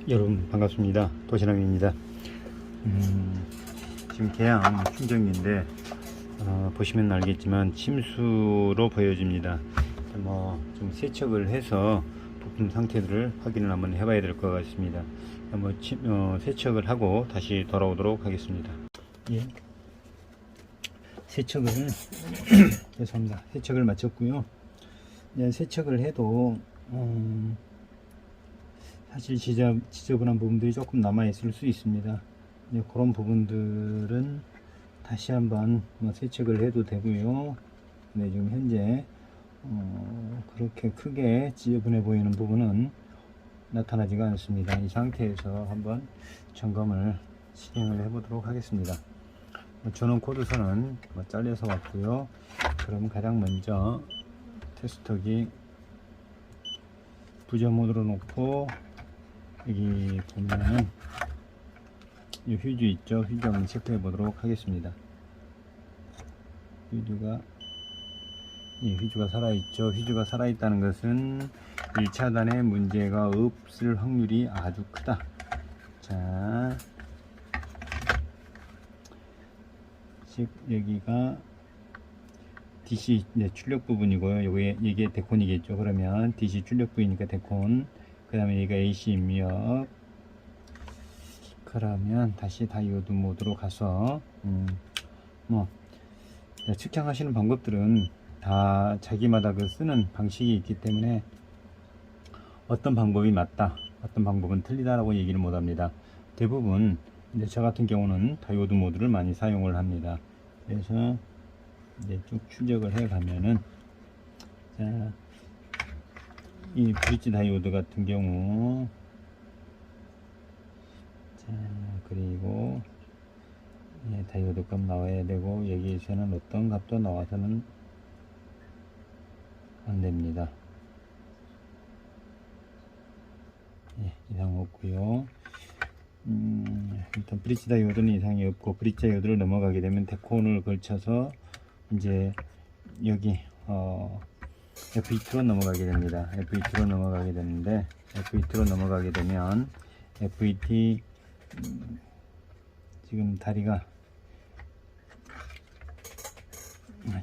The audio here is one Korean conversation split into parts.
여러분 반갑습니다. 도시락입니다. 지금 계양 충전기인데 보시면 알겠지만 침수로 보여집니다. 좀 세척을 해서 부품 상태들을 확인을 한번 해봐야 될 것 같습니다. 한번 세척을 하고 다시 돌아오도록 하겠습니다. 예. 세척을 죄송합니다. 세척을 마쳤고요. 네, 세척을 해도 사실 지저분한 부분들이 조금 남아 있을 수 있습니다. 네, 그런 부분들은 다시 한번 세척을 해도 되고요. 네, 지금 현재 그렇게 크게 지저분해 보이는 부분은 나타나지가 않습니다. 이 상태에서 한번 점검을 진행을 해 보도록 하겠습니다. 전원 코드선은 잘려서 왔고요. 그럼 가장 먼저 테스터기 부저 모드로 놓고, 여기 보면은 이 휴즈 있죠? 휴즈 한번 체크해 보도록 하겠습니다. 휴즈가 살아있죠? 휴즈가 살아있다는 것은 1차단에 문제가 없을 확률이 아주 크다. 자, 즉 여기가 DC 출력 부분이고요. 이게 데콘이겠죠. 그러면 DC 출력 부위니까 데콘, 그 다음에 여기가 AC 입력. 그러면 다시 다이오드 모드로 가서 측정하시는 방법들은 다 자기마다 쓰는 방식이 있기 때문에 어떤 방법이 맞다, 어떤 방법은 틀리다라고 얘기를 못합니다. 대부분 저 같은 경우는 다이오드 모드를 많이 사용을 합니다. 그래서 쭉 추적을 해 가면은, 자, 이 브릿지 다이오드 같은 경우, 자, 그리고 다이오드 값 나와야 되고, 여기에서는 어떤 값도 나와서는 안 됩니다. 이상 없고요. 일단 브릿지 다이오드는 이상이 없고, 브릿지 다이오드를 넘어가게 되면 데콘을 걸쳐서 이제 여기 FET로 넘어가게 됩니다. FET로 넘어가게 되는데, FET로 넘어가게 되면 FET 지금 다리가,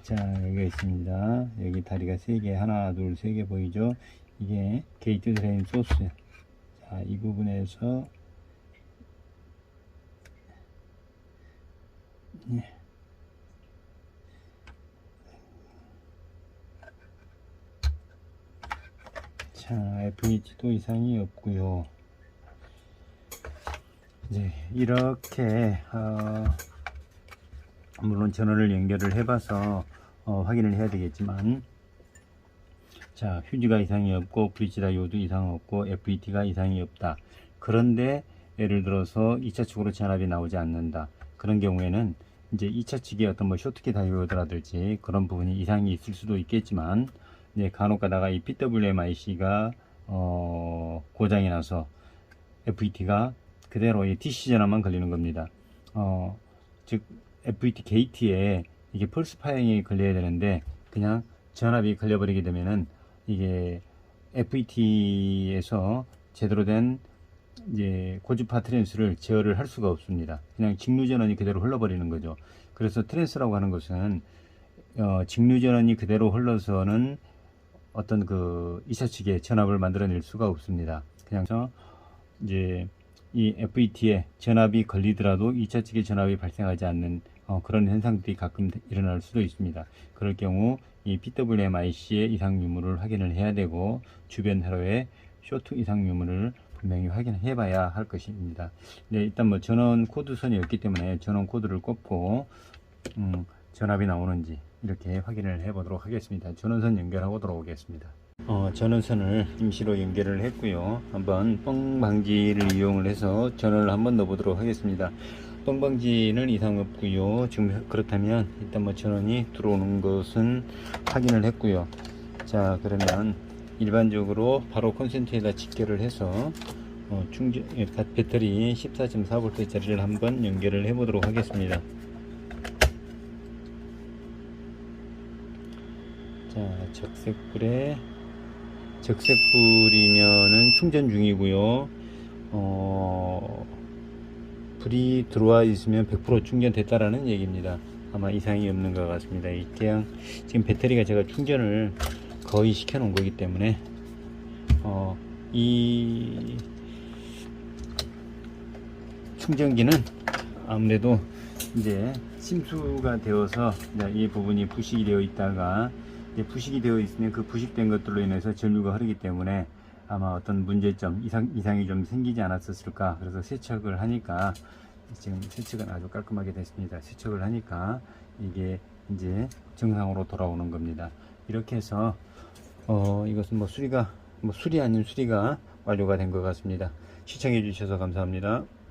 자, 여기가 있습니다. 여기 다리가 3개, 하나 둘 3개 보이죠? 이게 게이트 드레인 소스. 자, 이 부분에서 자, FET도 이상이 없고요. 이제 이렇게 물론 전원을 연결을 해봐서 확인을 해야 되겠지만, 자, 휴지가 이상이 없고 브릿지 다이오드 이상 없고 FET가 이상이 없다. 그런데 예를 들어서 2차 측으로 전압이 나오지 않는다. 그런 경우에는 이제 2차 측에 어떤 쇼트키 다이오드라든지 그런 부분이 이상이 있을 수도 있겠지만, 간혹 가다가 이 PWM-IC가 고장이 나서 FET가 그대로 이 DC 전압만 걸리는 겁니다. 즉 FET 게이트에 이게 펄스 파형이 걸려야 되는데 그냥 전압이 걸려버리게 되면은 이게 FET에서 제대로 된 이제 고주파 트랜스를 제어를 할 수가 없습니다. 그냥 직류 전원이 그대로 흘러버리는 거죠. 그래서 트랜스라고 하는 것은 직류 전원이 그대로 흘러서는 어떤 그 2차 측에 전압을 만들어낼 수가 없습니다. 그냥 이제 이 FET에 전압이 걸리더라도 2차 측에 전압이 발생하지 않는 그런 현상들이 가끔 일어날 수도 있습니다. 그럴 경우 이 PWM-IC의 이상 유무를 확인을 해야 되고, 주변 회로의 쇼트 이상 유무를 분명히 확인해 봐야 할 것입니다. 일단 전원 코드선이 없기 때문에 전원 코드를 꼽고 전압이 나오는지 이렇게 확인을 해 보도록 하겠습니다. 전원선 연결하고 들어오겠습니다. 전원선을 임시로 연결을 했고요. 한번 뻥 방지를 이용을 해서 전원을 한번 넣어 보도록 하겠습니다. 뻥 방지는 이상 없고요. 지금 그렇다면 일단 전원이 들어오는 것은 확인을 했고요. 자, 그러면 일반적으로 바로 콘센트에다 직결을 해서 배터리 14.4V 짜리를 한번 연결을 해 보도록 하겠습니다. 자, 적색불이면은 충전 중이고요. 불이 들어와 있으면 100% 충전됐다라는 얘기입니다. 아마 이상이 없는 것 같습니다. 이 그냥 지금 배터리가 제가 충전을 거의 시켜 놓은 거기 때문에 이 충전기는 아무래도 이제 침수가 되어서 이 부분이 부식이 되어 있다가 부식이 되어 있으면 그 부식된 것들로 인해서 전류가 흐르기 때문에 아마 어떤 문제점 이상이 좀 생기지 않았었을까. 그래서 세척을 하니까 지금 세척은 아주 깔끔하게 됐습니다. 세척을 하니까 이게 이제 정상으로 돌아오는 겁니다. 이렇게 해서 이것은 수리 아닌 수리가 완료가 된 것 같습니다. 시청해 주셔서 감사합니다.